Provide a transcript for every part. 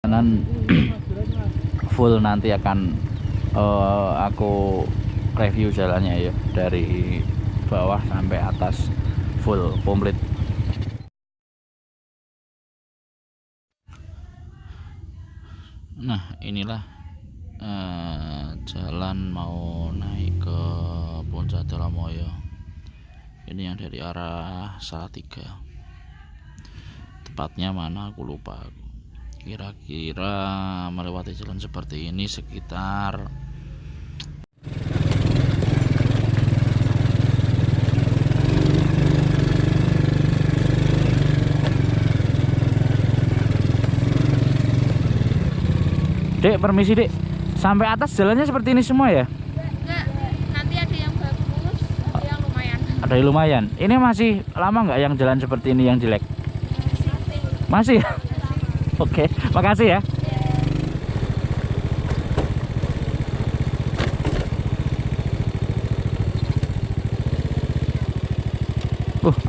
Dan full nanti akan aku review jalannya ya, dari bawah sampai atas full komplit. Nah inilah jalan mau naik ke Puncak Telomoyo. Ini yang dari arah Salatiga. Tepatnya mana aku lupa. Kira-kira melewati jalan seperti ini sekitar Dek, permisi Dek. Sampai atas jalannya seperti ini semua ya? Enggak, nanti ada yang bagus, ada yang lumayan. Ada yang lumayan. Ini masih lama nggak yang jalan seperti ini yang jelek? Masih? Oke, makasih ya.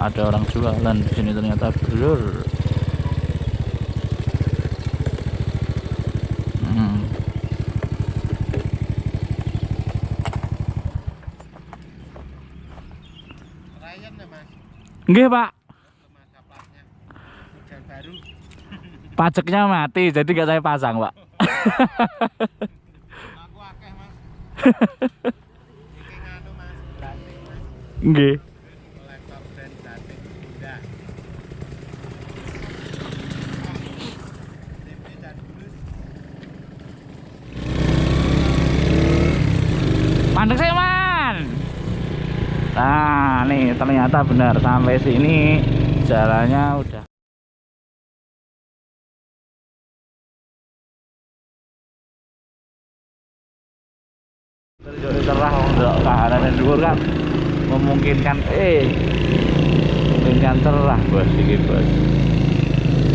Ada orang jualan di sini ternyata, Bro. Nggih, Pak. Pajaknya mati, jadi nggak saya pasang, Pak. Aku akeh, Mas. Iki nganu, Mas. Batik, Mas. Nggih. Kolektor brand batik Bunda. Tempe Cadulus. Mandek sih, Man. Nah, nih ternyata benar sampai sini jalannya udah. Cerah untuk kahanan dhuwur kan memungkinkan memungkinkan cerah bos iki bos.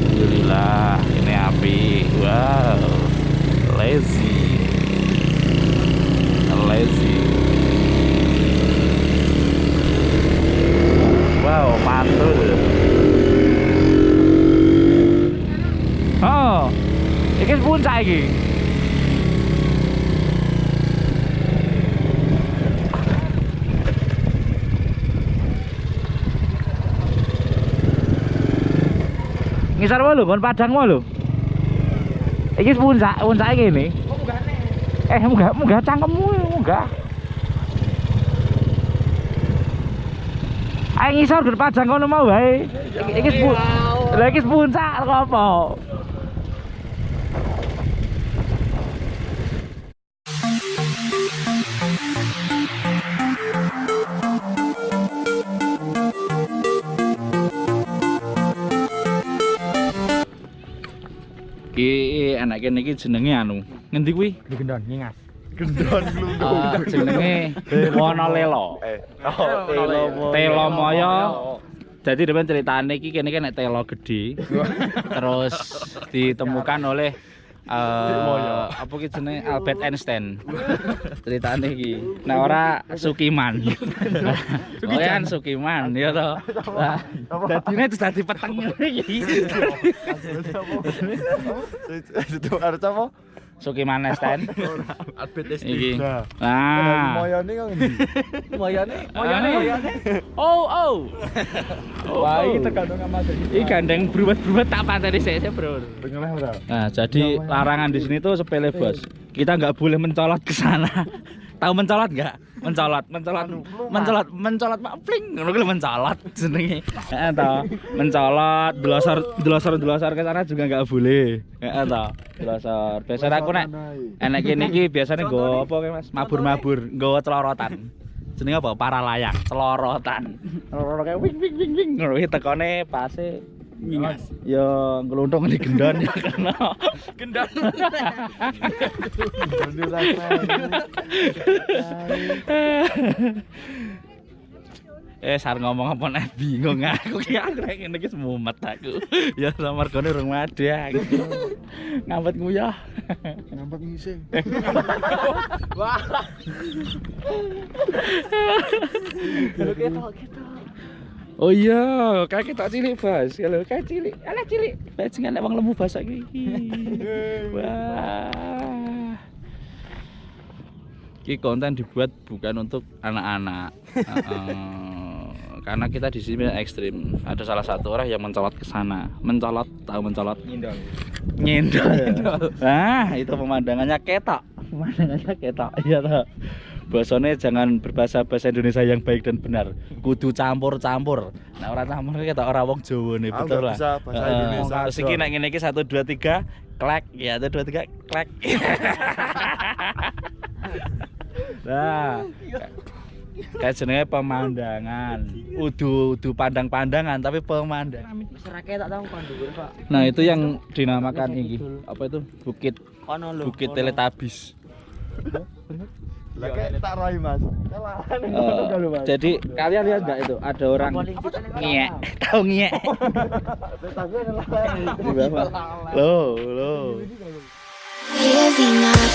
Alhamdulillah ini api. Wow, lazy. Wow, mantul. Oh, iki puncak iki. Ngisar wae lho, kon Padang wae lho. Iki puncak iki ini. Munggah cangkemmu, munggah. Ayo ngisor ger Padang kono mau wae. Iki puncak kok apa? Iki anak kene iki jenenge anu. Ngendi kuwi? Gendon ngingas. Gendon glundung. Jenenge Wonolelo. Telomoyo. Jadi depan ceritane iki kene nek telo gede. Terus ditemukan oleh apa ki jenenge Albert Einstein. Ceritane iki. Nek ora Sukiman. Kan Sukiman ya to. Dadine wis dadi peteng iki. Itu arep apa? Sukiman Einstein. Albert Einstein. Iki. Nah. Moyone kok ngendi? Moyone. Oh. Wah, iki tergantung amate. Iki gandeng bruwet-bruwet tak panteni sik, Bro. Dengeleh ora? Nah, jadi larangan di sini tuh sepele, Bos. Kita nggak boleh mencolot ke sana. Tahu mencolot nggak? Mencolot, Pak pling, ngono kuwi mencolot jenenge. Heeh toh. Mencolot, delosor ke sana juga nggak boleh. Heeh toh. Delosor. Biasanya aku nek enek kene iki biasanya nggo apa kae, Mas? Mabur-mabur, nggo celorotan. Jenenge apa? Para layang, celorotan. Celorot kayak wing. Ngono iki tekone pase ngingas. Ya nglunthung di gendon ya kena. Gendon. Sar ngomong apa nek bingung aku ki ngene iki semumet aku. Ya samargane urung madang. Ngambet nguyah. Ngambek ngising. Wah. Ketok. Oh iya, kayak kita cilik Bas. Kalau kayak cilik, alah cilik. Bajingan nek wong lemu basa iki. Wah. Ini konten dibuat bukan untuk anak-anak. Karena kita di sini ekstrim. Ada salah satu orang yang mencolot ke sana. Mencolot, tahu mencolot? Nyendol. Nah, itu pemandangannya ketok. Pemandangannya ketok. Iya toh. Bahasanya jangan berbahasa Indonesia yang baik dan benar. Kudu campur-campur. Nah, orang campur kita orang wong Jawa nih, betul lah. Bisa bahasa Indonesia. Terus iki nek ngene iki 1 2 3 klek. Ya, 1 2 3 klek. Nah. Kayak jenenge pemandangan. Udu pandang-pandangan tapi pemandangan. Serake tak tahu pandur, Pak. Nah, itu yang dinamakan ini. Apa itu? Bukit Teletabis. Lah kayak tak roy Mas. Jadi kalian lihat nggak itu ada orang ngiek, tahu ngiek? Loh. Giving up,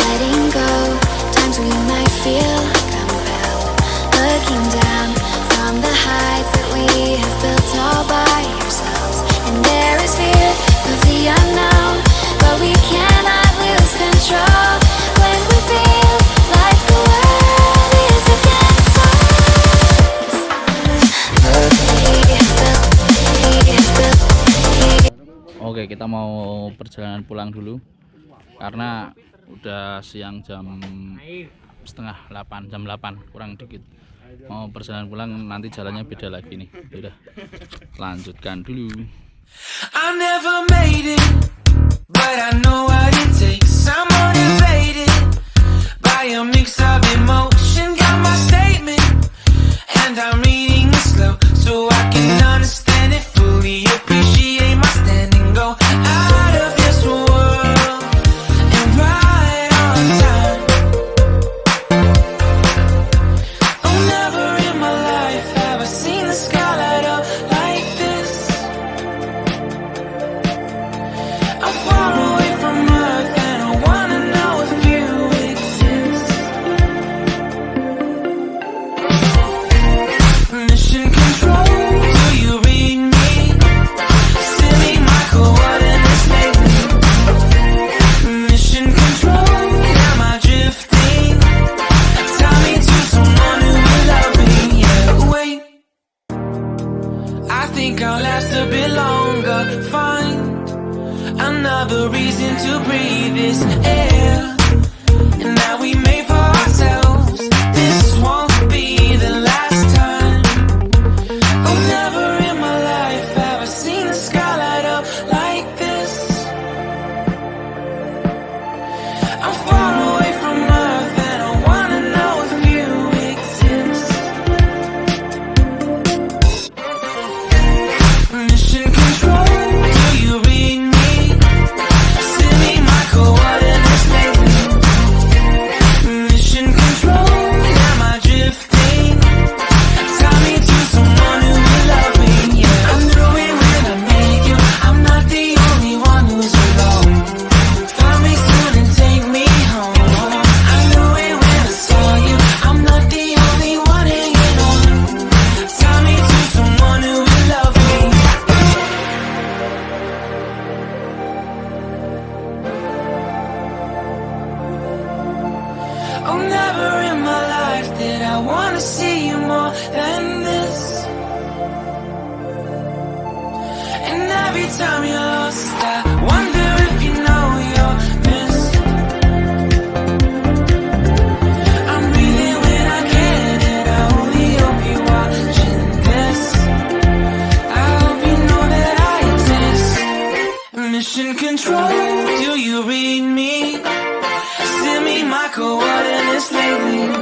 letting go. Times we might feel compelled. Looking down from the heights that we have built all by ourselves. And there is fear of the unknown, but we cannot lose control when we feel like the world is against us. Oke, kita mau perjalanan pulang dulu karena udah siang jam setengah 8, jam 8 kurang dikit. Mau perjalanan pulang, nanti jalannya beda lagi nih. Udah, lanjutkan dulu. I never made it, but I know what it takes. I'm motivated by a mix of emotion. Got my statement, and I'm reading it slow so I can understand it fully. Appreciate my stand and go out of this world and right on time. Oh, never in my life have I seen the sky light up like this. I'm far away from Earth and I wanna know if you exist. Mission control, do you read me? Send me my coordinates lately. Mission control, am I drifting? Tell me to someone who will love me. Yeah, wait, I think I'll last a bit longer. Find another reason to breathe this air, and that we made for ourselves. This won't be the last time. Oh, never in my life have I seen the sky light up like this. I'm far away from Earth and I wanna know if you exist. Mission control, do you read me? Send me my coordinates lately. Mission control, am I drifting? Tell me to someone who will love me. Yeah, I knew it when I met you. I'm not the only one who's alone. Find me soon and take me home. I knew it when I saw you. I'm not the only one hanging on. Tell me to someone who will love me. Oh, never in my life did I wanna see you more than this. And every time you're lost, I wonder if you know you're missed. I'm breathing when I can, and I only hope you're watching this. I hope you know that I exist. Mission control, do you read me? Send me my coordinates lately.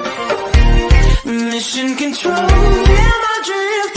Mission control, am I drifting?